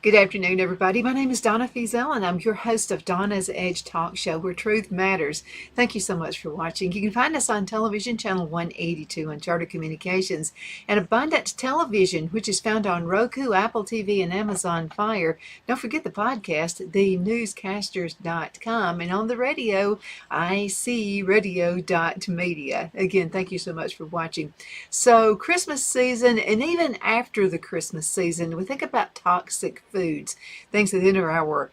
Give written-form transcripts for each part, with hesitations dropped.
Good afternoon, everybody. My name is Donna Fiesel, and I'm your host of Donna's Edge Talk Show, where truth matters. Thank you so much for watching. You can find us on television, channel 182 on Charter Communications, and Abundant Television, which is found on Roku, Apple TV, and Amazon Fire. Don't forget the podcast, thenewscasters.com, and on the radio, icradio.media. Again, thank you so much for watching. So, Christmas season, and even after the Christmas season, we think about toxic foods, things that enter our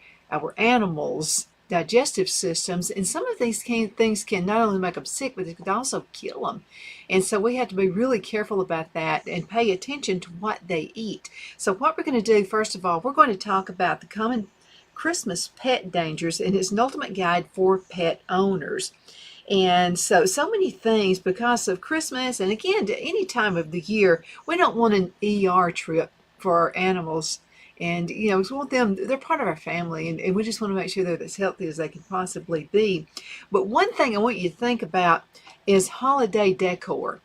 animals' digestive systems, and some of these things can not only make them sick, but it could also kill them. And so we have to be really careful about that and pay attention to what they eat. So what we're going to do, first of all, we're going to talk about the common Christmas pet dangers, and it's an ultimate guide for pet owners. And so many things because of Christmas, and again, to any time of the year, we don't want an ER trip for our animals. And, we want them, they're part of our family, and we just want to make sure they're as healthy as they can possibly be. But one thing I want you to think about is holiday decor.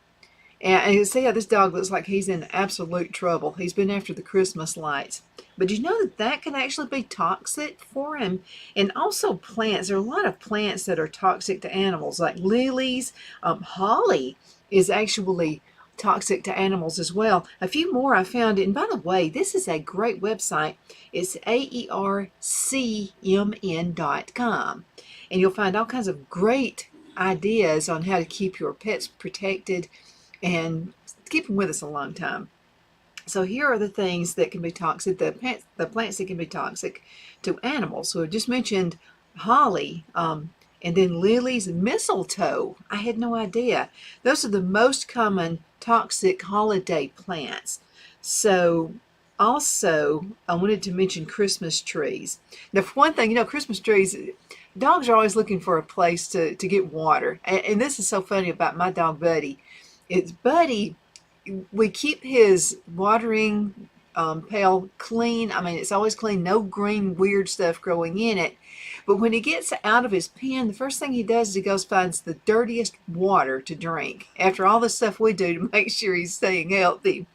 And you see how this dog looks like he's in absolute trouble. He's been after the Christmas lights. But you know that can actually be toxic for him. And also plants. There are a lot of plants that are toxic to animals, like lilies. Holly is actually toxic to animals as well. A few more I found. And by the way, this is a great website. It's AERCMN.com. And you'll find all kinds of great ideas on how to keep your pets protected and keep them with us a long time. So here are the things that can be toxic, the plants that can be toxic to animals. So I just mentioned holly, and then lilies and mistletoe. I had no idea. Those are the most common toxic holiday plants. So also, I wanted to mention Christmas trees. Now, for one thing, Christmas trees, dogs are always looking for a place to get water. And this is so funny about my dog, Buddy. It's Buddy, we keep his watering pail clean. I mean, it's always clean, no green weird stuff growing in it. But when he gets out of his pen, the first thing he does is he goes finds the dirtiest water to drink after all the stuff we do to make sure he's staying healthy.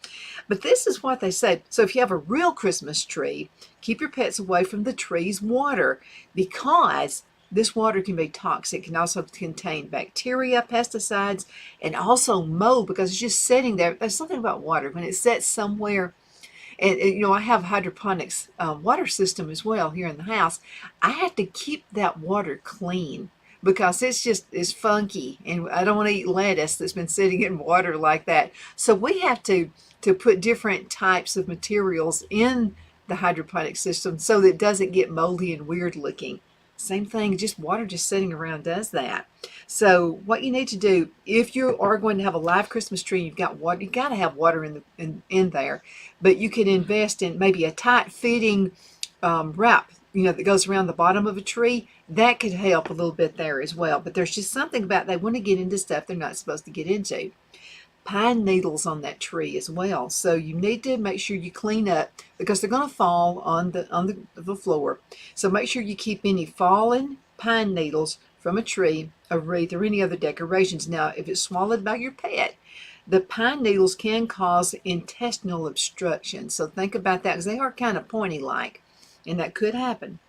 But this is what they say. So if you have a real Christmas tree, keep your pets away from the tree's water, because this water can be toxic, can also contain bacteria, pesticides, and also mold, because it's just sitting there. There's something about water when it sits somewhere. And I have a hydroponics water system as well here in the house. I have to keep that water clean because it's funky, and I don't want to eat lettuce that's been sitting in water like that. So we have to put different types of materials in the hydroponic system so that it doesn't get moldy and weird looking. Same thing, just water just sitting around does that. So what you need to do, if you are going to have a live Christmas tree, you've got water, you got to have water in there. But you can invest in maybe a tight fitting wrap, that goes around the bottom of a tree. That could help a little bit there as well. But there's just something about they want to get into stuff they're not supposed to get into. Pine needles on that tree as well. So you need to make sure you clean up, because they're going to fall on the floor. So make sure you keep any fallen pine needles from a tree, a wreath, or any other decorations. Now, if it's swallowed by your pet, the pine needles can cause intestinal obstruction. So think about that, because they are kind of pointy-like, and that could happen.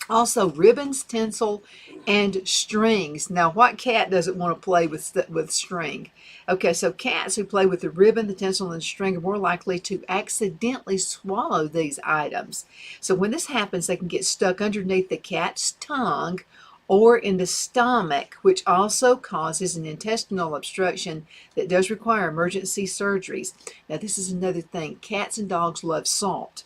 Also, ribbons, tinsel, and strings. Now, what cat doesn't want to play with string? Okay, so cats who play with the ribbon, the tinsel, and the string are more likely to accidentally swallow these items. So when this happens, they can get stuck underneath the cat's tongue or in the stomach, which also causes an intestinal obstruction that does require emergency surgeries. Now, this is another thing. Cats and dogs love salt.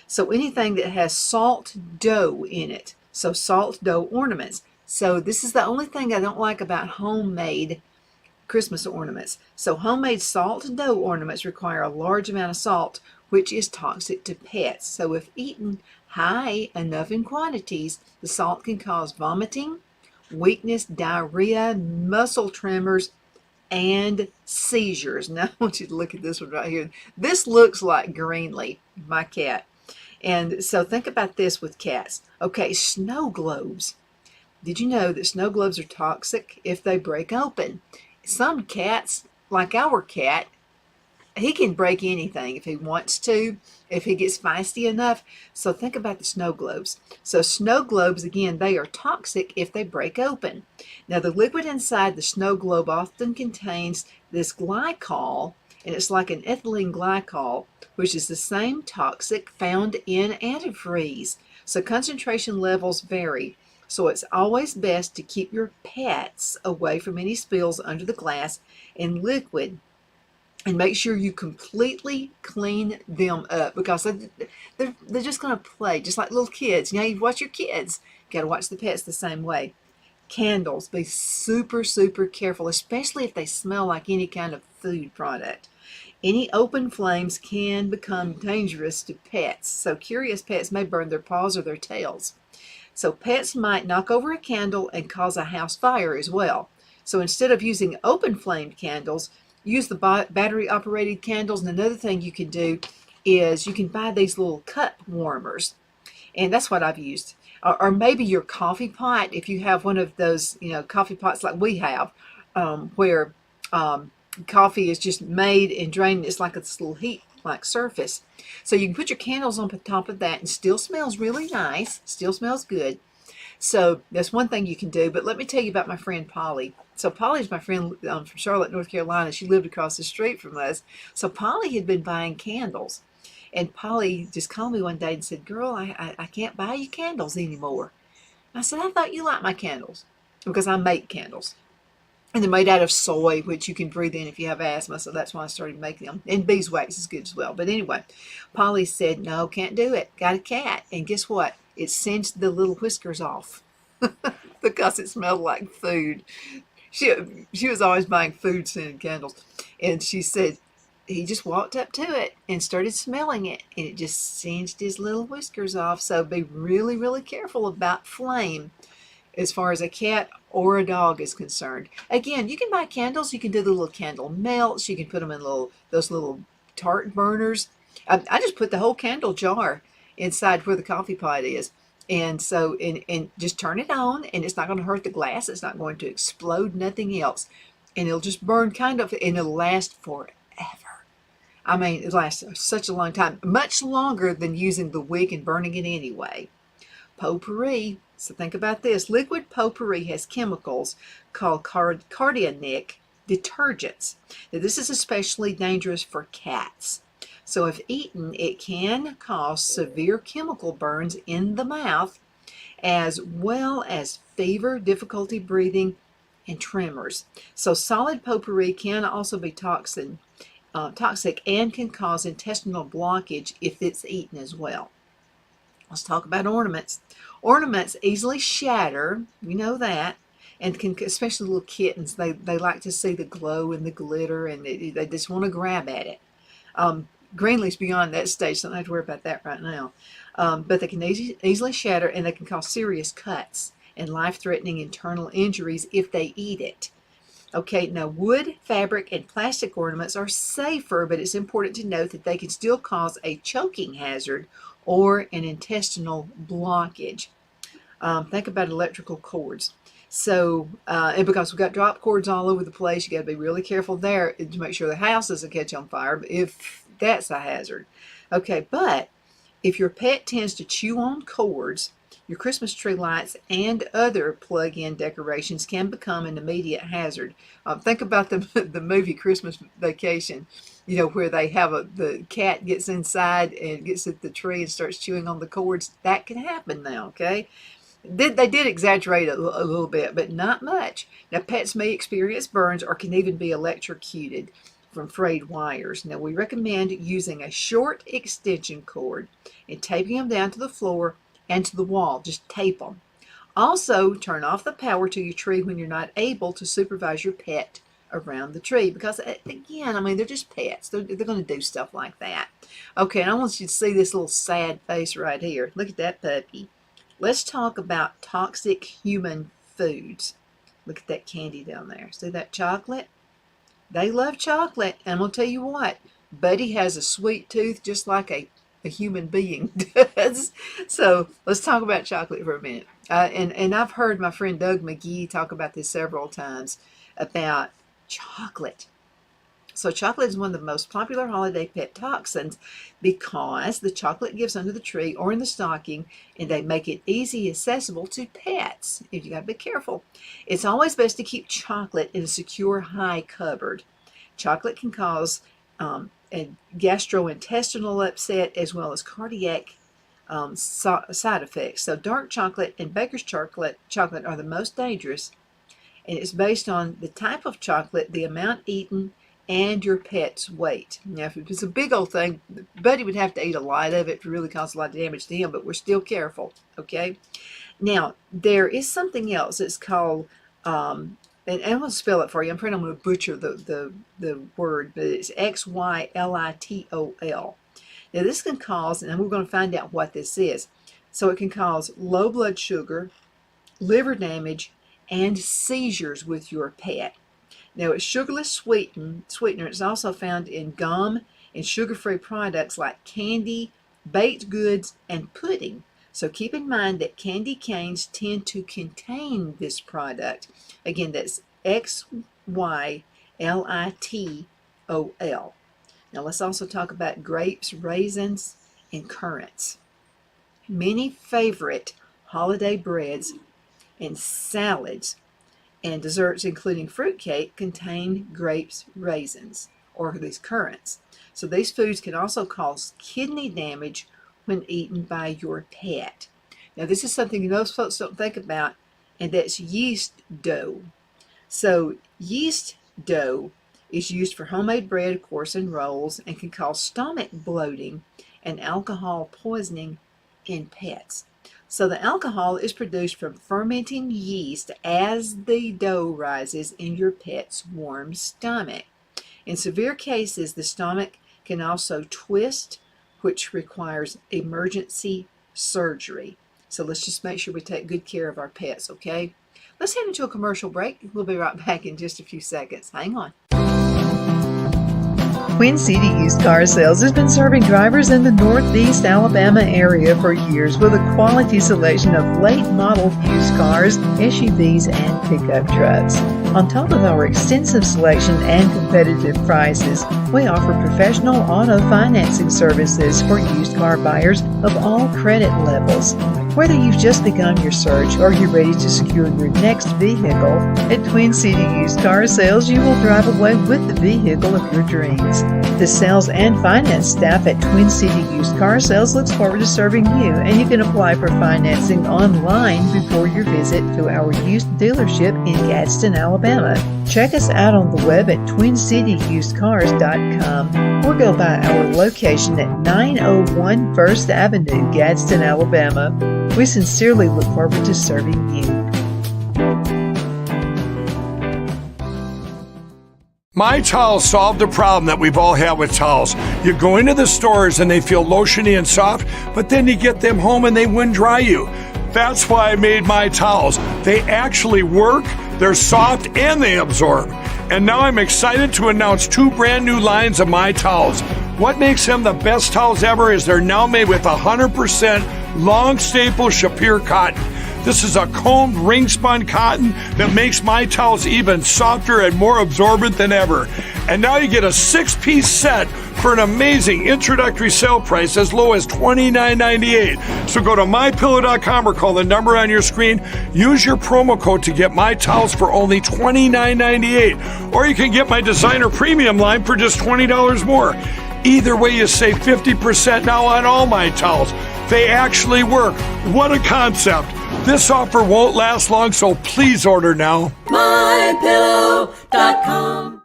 So anything that has salt dough in it, so salt dough ornaments. So this is the only thing I don't like about homemade Christmas ornaments. So homemade salt dough ornaments require a large amount of salt, which is toxic to pets. So if eaten high enough in quantities, the salt can cause vomiting, weakness, diarrhea, muscle tremors, and seizures. Now I want you to look at this one right here. This looks like Greenlee, my cat. And so think about this with cats. Okay, snow globes. Did you know that snow globes are toxic if they break open? Some cats, like our cat, he can break anything if he wants to, if he gets feisty enough. So think about the snow globes. So snow globes, again, they are toxic if they break open. Now the liquid inside the snow globe often contains this glycol, and it's like an ethylene glycol, which is the same toxic found in antifreeze. So concentration levels vary. So it's always best to keep your pets away from any spills under the glass and liquid, and make sure you completely clean them up, because they're just going to play just like little kids. You know, you watch your kids. You got to watch the pets the same way. Candles, be super, super careful, especially if they smell like any kind of food product. Any open flames can become dangerous to pets, so curious pets may burn their paws or their tails. So pets might knock over a candle and cause a house fire as well. So instead of using open flamed candles, use the battery operated candles. And another thing you can do is you can buy these little cup warmers, and that's what I've used. Or maybe your coffee pot, if you have one of those, coffee pots like we have, where coffee is just made and drained. It's like this little heat like surface. So you can put your candles on top of that and still smells really nice, still smells good. So that's one thing you can do. But let me tell you about my friend Polly. So Polly's my friend from Charlotte, North Carolina. She lived across the street from us. So Polly had been buying candles. And Polly just called me one day and said, "Girl, I can't buy you candles anymore." I said, "I thought you liked my candles," because I make candles. And they're made out of soy, which you can breathe in if you have asthma. So that's why I started making them. And beeswax is good as well. But anyway, Polly said, "No, can't do it. Got a cat." And guess what? It singed the little whiskers off because it smelled like food. She was always buying food scented candles. And she said, he just walked up to it and started smelling it, and it just singed his little whiskers off. So be really, really careful about flame as far as a cat or a dog is concerned. Again, you can buy candles. You can do the little candle melts. You can put them in those little tart burners. I just put the whole candle jar inside where the coffee pot is. And so, and just turn it on, and it's not going to hurt the glass. It's not going to explode, nothing else. And it'll just burn kind of, and it'll last forever. I mean, it lasts such a long time, much longer than using the wick and burning it anyway. Potpourri. So think about this. Liquid potpourri has chemicals called cardionic detergents. Now, this is especially dangerous for cats. So if eaten, it can cause severe chemical burns in the mouth, as well as fever, difficulty breathing, and tremors. So solid potpourri can also be toxic and can cause intestinal blockage if it's eaten as well. Let's talk about ornaments. Ornaments easily shatter, you know that, and can, especially little kittens, they like to see the glow and the glitter, and they just want to grab at it. Greenleaf's beyond that stage, so I don't have to worry about that right now. But they can easily shatter, and they can cause serious cuts and life-threatening internal injuries if they eat it. Okay, now wood, fabric, and plastic ornaments are safer, but it's important to note that they can still cause a choking hazard or an intestinal blockage. Think about electrical cords. So, and because we've got drop cords all over the place, you got to be really careful there to make sure the house doesn't catch on fire if that's a hazard. Okay, but if your pet tends to chew on cords, your Christmas tree lights and other plug-in decorations can become an immediate hazard. Think about the movie Christmas Vacation, where they have the cat gets inside and gets at the tree and starts chewing on the cords. That can happen now, okay? They did exaggerate a little bit, but not much. Now, pets may experience burns or can even be electrocuted from frayed wires. Now, we recommend using a short extension cord and taping them down to the floor and to the wall. Just tape them. Also, turn off the power to your tree when you're not able to supervise your pet around the tree, because again, I mean, they're just pets. They're going to do stuff like that. Okay, and I want you to see this little sad face right here. Look at that puppy. Let's talk about toxic human foods. Look at that candy down there. See that chocolate? They love chocolate, and I'm going to tell you what, Buddy has a sweet tooth just like a human being does. So let's talk about chocolate for a minute. And I've heard my friend Doug McGee talk about this several times about chocolate. So chocolate is one of the most popular holiday pet toxins because the chocolate gives under the tree or in the stocking, and they make it easy accessible to pets. You got to be careful. It's always best to keep chocolate in a secure, high cupboard. Chocolate can cause a gastrointestinal upset as well as cardiac side effects. So dark chocolate and baker's chocolate are the most dangerous, and it's based on the type of chocolate, the amount eaten, and your pet's weight. Now, if it's a big old thing, Buddy would have to eat a lot of it to really cause a lot of damage to him, but we're still careful, okay? Now, there is something else. It's called, and I'm going to spell it for you. I'm afraid I'm going to butcher the word, but it's xylitol. Now, this can cause, and we're going to find out what this is. So it can cause low blood sugar, liver damage, and seizures with your pet. Now, it's sugarless sweetener. It's also found in gum and sugar-free products like candy, baked goods, and pudding. So keep in mind that candy canes tend to contain this product. Again, that's xylitol. Now, let's also talk about grapes, raisins, and currants. Many favorite holiday breads and salads and desserts, including fruitcake, contain grapes, raisins, or these currants. So these foods can also cause kidney damage when eaten by your pet. Now, this is something most folks don't think about, and that's yeast dough. So yeast dough is used for homemade bread, of course, and rolls, and can cause stomach bloating and alcohol poisoning in pets. So the alcohol is produced from fermenting yeast as the dough rises in your pet's warm stomach. In severe cases, the stomach can also twist, which requires emergency surgery. So let's just make sure we take good care of our pets, okay? Let's head into a commercial break. We'll be right back in just a few seconds. Hang on. Twin City Used Car Sales has been serving drivers in the Northeast Alabama area for years with a quality selection of late model used cars, SUVs, and pickup trucks. On top of our extensive selection and competitive prices, we offer professional auto financing services for used car buyers of all credit levels. Whether you've just begun your search or you're ready to secure your next vehicle, at Twin City Used Car Sales, you will drive away with the vehicle of your dreams. The sales and finance staff at Twin City Used Car Sales looks forward to serving you, and you can apply for financing online before your visit to our used dealership in Gadsden, Alabama. Check us out on the web at twincityusedcars.com or go by our location at 901 First Avenue, Gadsden, Alabama. We sincerely look forward to serving you. My Towels solved the problem that we've all had with towels. You go into the stores and they feel lotiony and soft, but then you get them home and they wind dry you. That's why I made My Towels. They actually work, they're soft, and they absorb. And now I'm excited to announce 2 brand new lines of My Towels. What makes them the best towels ever is they're now made with 100% long staple Shapir cotton. This is a combed ring spun cotton that makes My Towels even softer and more absorbent than ever. And now you get a 6-piece set for an amazing introductory sale price as low as $29.98. So go to MyPillow.com or call the number on your screen. Use your promo code to get My Towels for only $29.98. Or you can get my designer premium line for just $20 more. Either way, you save 50% now on all My Towels. They actually work. What a concept. This offer won't last long, so please order now. MyPillow.com.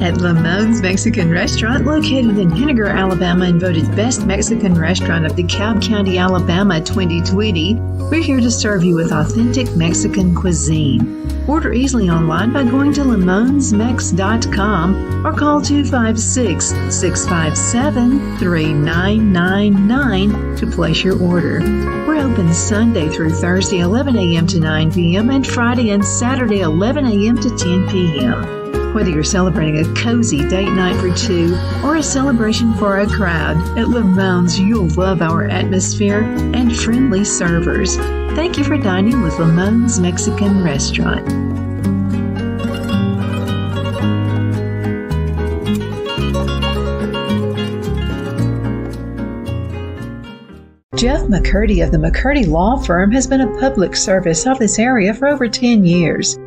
At Lamone's Mexican Restaurant, located in Henniger, Alabama, and voted Best Mexican Restaurant of DeKalb County, Alabama 2020, we're here to serve you with authentic Mexican cuisine. Order easily online by going to lamonsmex.com or call 256-657-3999 to place your order. We're open Sunday through Thursday 11 a.m. to 9 p.m. and Friday and Saturday 11 a.m. to 10 p.m. Whether you're celebrating a cozy date night for two or a celebration for a crowd, at Lamone's you'll love our atmosphere and friendly servers. Thank you for dining with Lamone's Mexican Restaurant. Jeff McCurdy of the McCurdy Law Firm has been a public service of this area for over 10 years.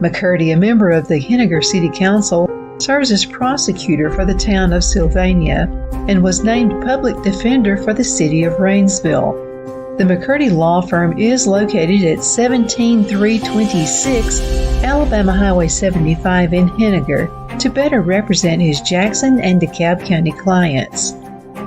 McCurdy, a member of the Henniger City Council, serves as prosecutor for the town of Sylvania and was named public defender for the city of Rainsville. The McCurdy Law Firm is located at 17326 Alabama Highway 75 in Henniger to better represent his Jackson and DeKalb County clients.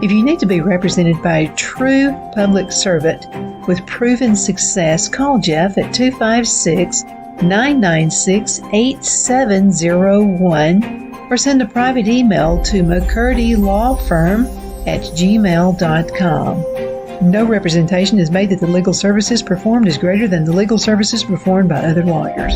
If you need to be represented by a true public servant with proven success, call Jeff at 256-996-8701 or send a private email to mccurdylawfirm@gmail.com. No representation is made that the legal services performed is greater than the legal services performed by other lawyers.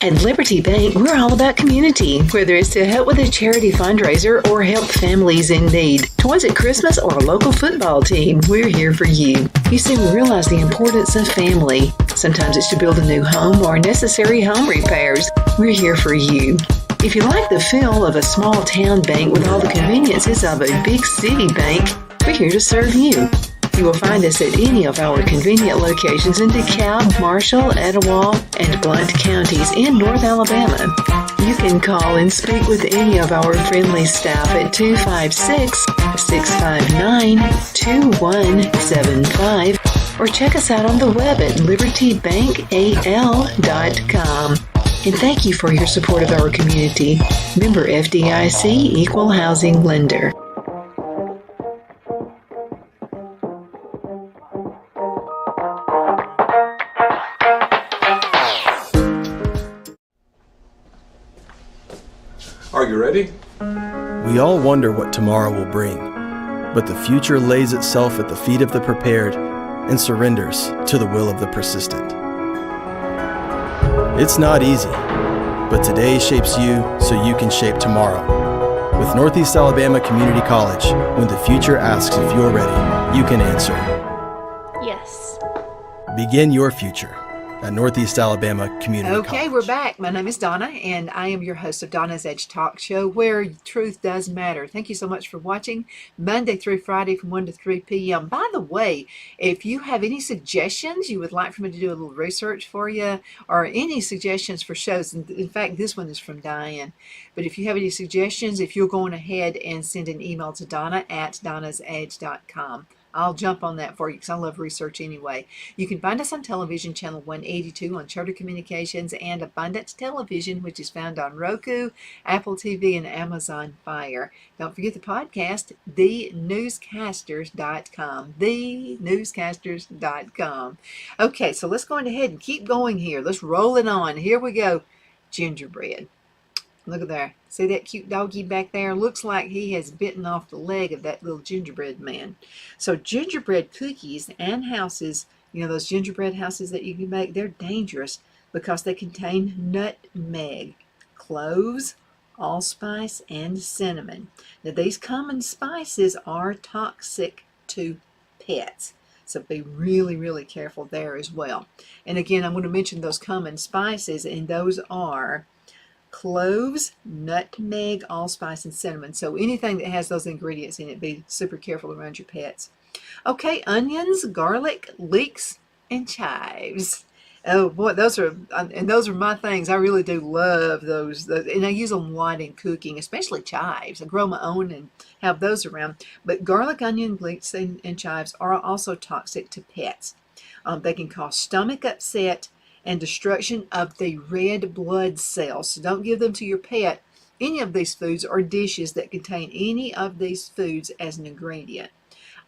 At Liberty Bank, we're all about community, whether it's to help with a charity fundraiser or help families in need. Toys at Christmas or a local football team, we're here for you. You see, we realize the importance of family. Sometimes it's to build a new home or necessary home repairs. We're here for you. If you like the feel of a small town bank with all the conveniences of a big city bank, we're here to serve you. You will find us at any of our convenient locations in DeKalb, Marshall, Etowah, and Blount counties in North Alabama. You can call and speak with any of our friendly staff at 256-659-2175 or check us out on the web at libertybankal.com. And thank you for your support of our community. Member FDIC Equal Housing Lender. Are you ready? We all wonder what tomorrow will bring, but the future lays itself at the feet of the prepared and surrenders to the will of the persistent. It's not easy, but today shapes you so you can shape tomorrow. With Northeast Alabama Community College, when the future asks if you're ready, you can answer. Yes. Begin your future at Northeast Alabama Community College. Okay, we're back. My name is Donna, and I am your host of Donna's Edge Talk Show, where truth does matter. Thank you so much for watching, Monday through Friday from 1 to 3 p.m. By the way, if you have any suggestions you would like for me to do a little research for you, or any suggestions for shows, in fact, this one is from Diane, but if you have any suggestions, if you're going ahead and send an email to Donna at donnasedge.com. I'll jump on that for you because I love research anyway. You can find us on television, channel 182 on Charter Communications and Abundance Television, which is found on Roku, Apple TV, and Amazon Fire. Don't forget the podcast, thenewscasters.com. Thenewscasters.com. Okay, so let's go ahead and keep going here. Let's roll it on. Here we go. Gingerbread. Look at there. See that cute doggy back there? Looks like he has bitten off the leg of that little gingerbread man. So gingerbread cookies and houses, you know, those gingerbread houses that you can make, they're dangerous because they contain nutmeg, cloves, allspice, and cinnamon. Now, these common spices are toxic to pets. So be really, really careful there as well. And again, I'm going to mention those common spices, and those are cloves, nutmeg, allspice, and cinnamon. So anything that has those ingredients in it, be super careful around your pets. Okay, onions, garlic, leeks, and chives. Oh boy, those are my things. I really do love those, and I use them a lot in cooking, especially chives. I grow my own and have those around. But garlic, onion, leeks, and chives are also toxic to pets. They can cause stomach upset and destruction of the red blood cells. So don't give them to your pet, any of these foods or dishes that contain any of these foods as an ingredient.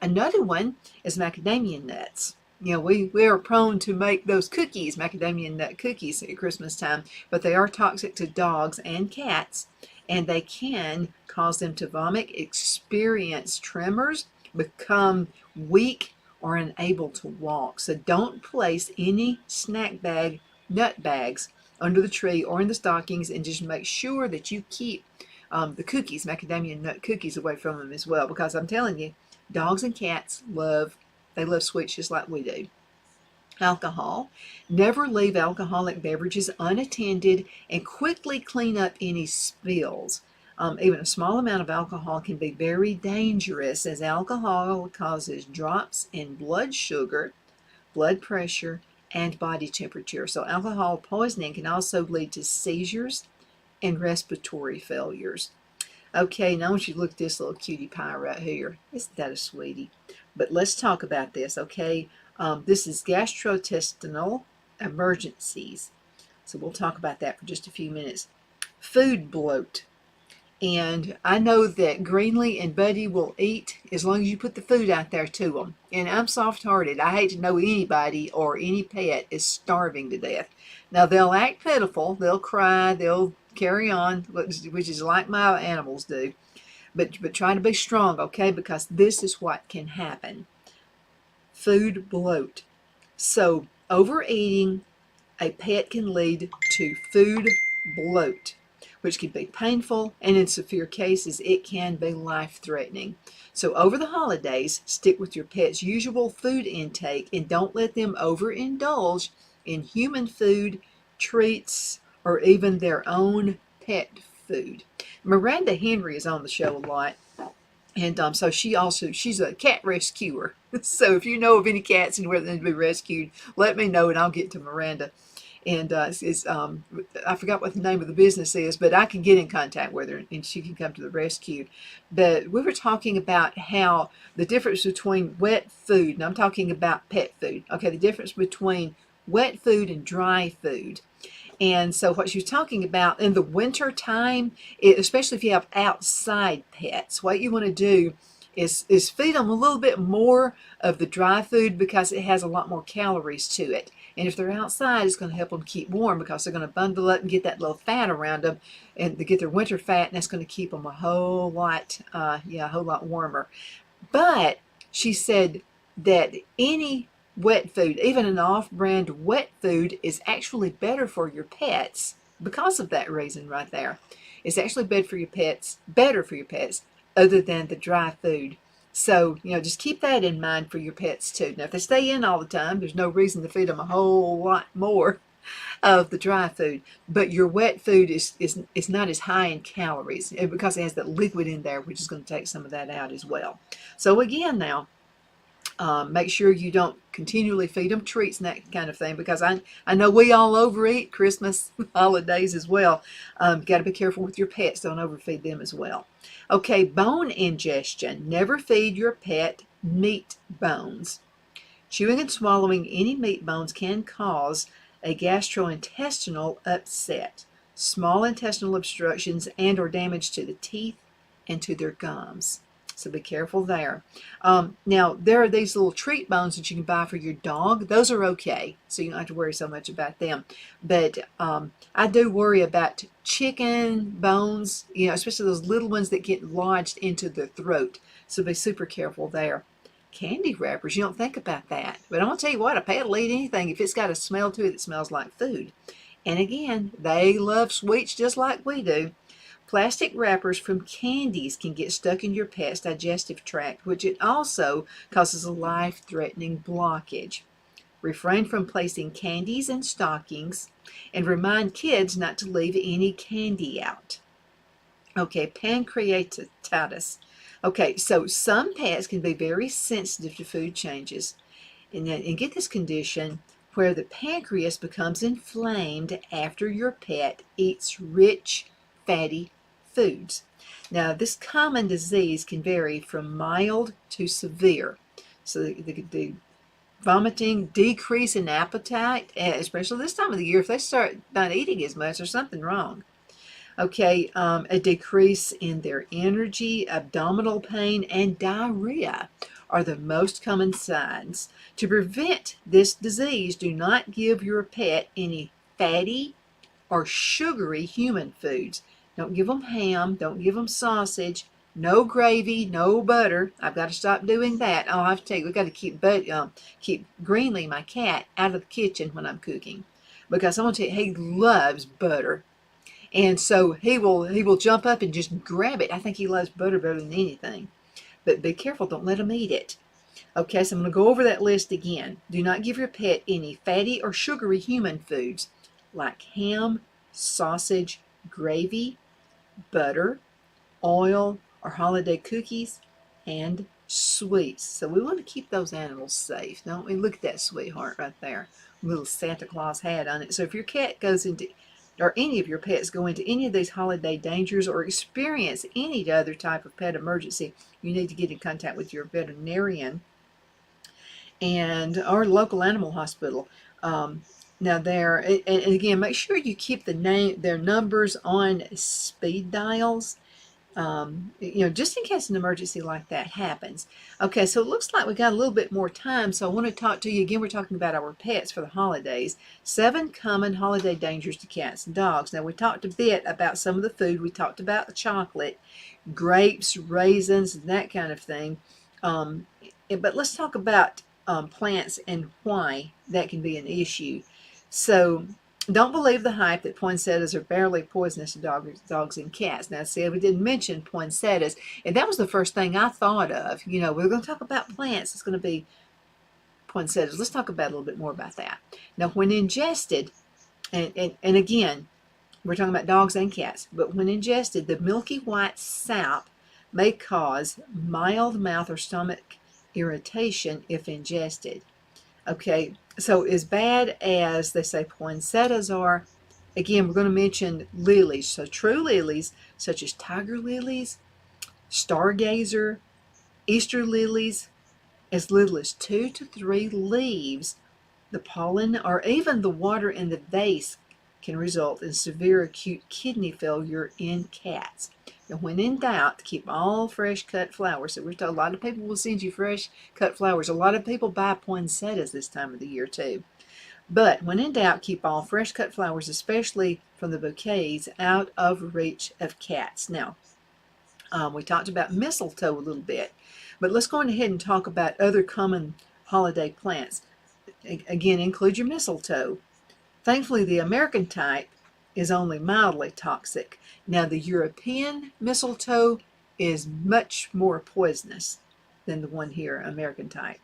Another one is macadamia nuts. You know, we are prone to make those cookies, macadamia nut cookies at Christmas time, but they are toxic to dogs and cats, and they can cause them to vomit, experience tremors, become weak or unable to walk. So don't place any snack bag, nut bags under the tree or in the stockings, and just make sure that you keep the cookies, macadamia nut cookies, away from them as well, because I'm telling you, dogs and cats love sweets just like we do. Alcohol. Never leave alcoholic beverages unattended, and quickly clean up any spills. Even a small amount of alcohol can be very dangerous, as alcohol causes drops in blood sugar, blood pressure, and body temperature. So alcohol poisoning can also lead to seizures and respiratory failures. Okay, now I want you to look at this little cutie pie right here. Isn't that a sweetie? But let's talk about this, okay? This is gastrointestinal emergencies. So we'll talk about that for just a few minutes. Food bloat. And I know that Greenlee and Buddy will eat as long as you put the food out there to them. And I'm soft-hearted. I hate to know anybody or any pet is starving to death. Now, they'll act pitiful. They'll cry. They'll carry on, which is like my animals do. But try to be strong, okay? Because this is what can happen. Food bloat. So, overeating a pet can lead to food bloat, which can be painful, and in severe cases, it can be life-threatening. So over the holidays, stick with your pet's usual food intake and don't let them overindulge in human food, treats, or even their own pet food. Miranda Henry is on the show a lot, and so she's a cat rescuer. So if you know of any cats and where they need to be rescued, let me know and I'll get to Miranda. And I forgot what the name of the business is, but I can get in contact with her and she can come to the rescue. But we were talking about how the difference between wet food, and I'm talking about pet food, okay, the difference between wet food and dry food. And so what she was talking about in the winter time, especially if you have outside pets, what you want to do is feed them a little bit more of the dry food because it has a lot more calories to it. And if they're outside, it's going to help them keep warm because they're going to bundle up and get that little fat around them and to get their winter fat, and that's going to keep them a whole lot warmer. But she said that any wet food, even an off-brand wet food, is actually better for your pets because of that reason right there. It's actually better for your pets, other than the dry food. So, just keep that in mind for your pets too. Now, if they stay in all the time, there's no reason to feed them a whole lot more of the dry food. But your wet food is not as high in calories because it has that liquid in there, which is going to take some of that out as well. So again now, make sure you don't continually feed them treats and that kind of thing, because I know we all overeat Christmas holidays as well. Got to be careful with your pets. Don't overfeed them as well. Okay, bone ingestion. Never feed your pet meat bones. Chewing and swallowing any meat bones can cause a gastrointestinal upset, small intestinal obstructions, and or damage to the teeth and to their gums. So be careful there. Now, there are these little treat bones that you can buy for your dog. Those are okay, so you don't have to worry so much about them. But I do worry about chicken bones, especially those little ones that get lodged into the throat. So be super careful there. Candy wrappers, you don't think about that. But I'm going to tell you what, a pet will eat anything if it's got a smell to it that smells like food. And again, they love sweets just like we do. Plastic wrappers from candies can get stuck in your pet's digestive tract, which it also causes a life-threatening blockage. Refrain from placing candies in stockings, and remind kids not to leave any candy out. Okay, pancreatitis. Okay, so some pets can be very sensitive to food changes and get this condition where the pancreas becomes inflamed after your pet eats rich, fatty foods. Now, this common disease can vary from mild to severe. So the vomiting, decrease in appetite, especially this time of the year, if they start not eating as much, there's something wrong. Okay, a decrease in their energy, abdominal pain, and diarrhea are the most common signs. To prevent this disease, do not give your pet any fatty or sugary human foods. Don't give them ham, don't give them sausage, No gravy, no butter. I've got to stop doing that. I'll have to tell you, we've got to keep Greenlee, my cat, out of the kitchen when I'm cooking, because I'm gonna tell you, he loves butter, and so he will jump up and just grab it. I think he loves butter better than anything. But be careful, don't let him eat it. Okay, so I'm going to go over that list again. Do not give your pet any fatty or sugary human foods like ham, sausage, gravy, butter, oil, or holiday cookies, and sweets. So we want to keep those animals safe, don't we? Look at that sweetheart right there. Little Santa Claus hat on it. So if your cat goes into, or any of your pets go into any of these holiday dangers or experience any other type of pet emergency, you need to get in contact with your veterinarian and our local animal hospital. Now there, and again, make sure you keep their numbers on speed dials. Just in case an emergency like that happens. Okay, so it looks like we got a little bit more time, so I want to talk to you again. We're talking about our pets for the holidays. 7 common holiday dangers to cats and dogs. Now, we talked a bit about some of the food. We talked about the chocolate, grapes, raisins, and that kind of thing. But let's talk about plants and why that can be an issue. So, don't believe the hype that poinsettias are barely poisonous to dogs and cats. Now, see, we didn't mention poinsettias, and that was the first thing I thought of. We're going to talk about plants. It's going to be poinsettias. Let's talk about a little bit more about that. Now, when ingested, and again, we're talking about dogs and cats, but when ingested, the milky white sap may cause mild mouth or stomach irritation if ingested. Okay, so as bad as they say poinsettias are, again, we're going to mention lilies. So true lilies, such as tiger lilies, stargazer, Easter lilies, as little as 2 to 3 leaves, the pollen or even the water in the vase can result in severe acute kidney failure in cats. And when in doubt, keep all fresh cut flowers. So we're told a lot of people will send you fresh cut flowers. A lot of people buy poinsettias this time of the year too. But when in doubt, keep all fresh cut flowers, especially from the bouquets, out of reach of cats. Now, we talked about mistletoe a little bit, but let's go ahead and talk about other common holiday plants. Again, include your mistletoe. Thankfully, the American type is only mildly toxic. Now, the European mistletoe is much more poisonous than the one here, American type.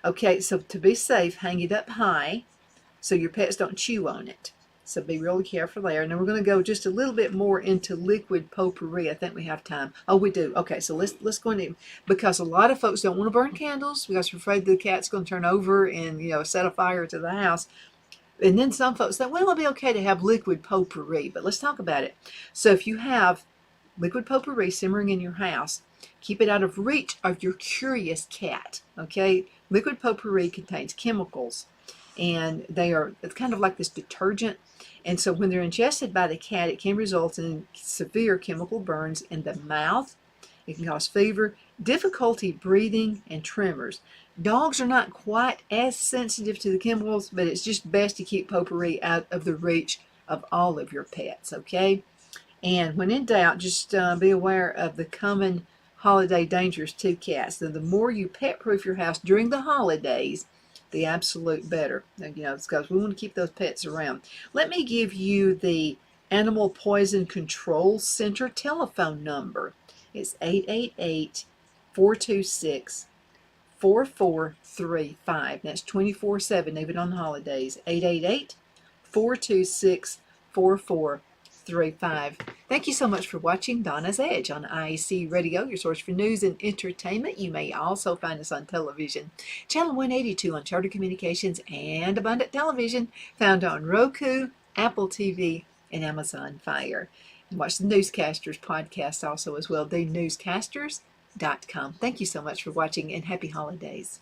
Okay, so to be safe, hang it up high so your pets don't chew on it. So be really careful there. And then we're going to go just a little bit more into liquid potpourri. I think we have time. Oh, we do. Okay, so let's go into, because a lot of folks don't want to burn candles because they're afraid the cat's going to turn over and set a fire to the house. And then some folks say, well, it'll be okay to have liquid potpourri, but let's talk about it. So if you have liquid potpourri simmering in your house, keep it out of reach of your curious cat, okay? Liquid potpourri contains chemicals, and it's kind of like this detergent. And so when they're ingested by the cat, it can result in severe chemical burns in the mouth. It can cause fever, difficulty breathing, and tremors. Dogs are not quite as sensitive to the chemicals, but it's just best to keep potpourri out of the reach of all of your pets, okay? And when in doubt, just be aware of the common holiday dangers to cats. So the more you pet-proof your house during the holidays, the absolute better. It's because we want to keep those pets around. Let me give you the Animal Poison Control Center telephone number. It's 888-426-4435. That's 24/7, even on the holidays. 888-426-4435. Thank you so much for watching Donna's Edge on IAC Radio, your source for news and entertainment. You may also find us on television. Channel 182 on Charter Communications and Abundant Television, found on Roku, Apple TV, and Amazon Fire. And watch the Newscasters podcast also as well, thenewscasters.com. Thank you so much for watching and happy holidays.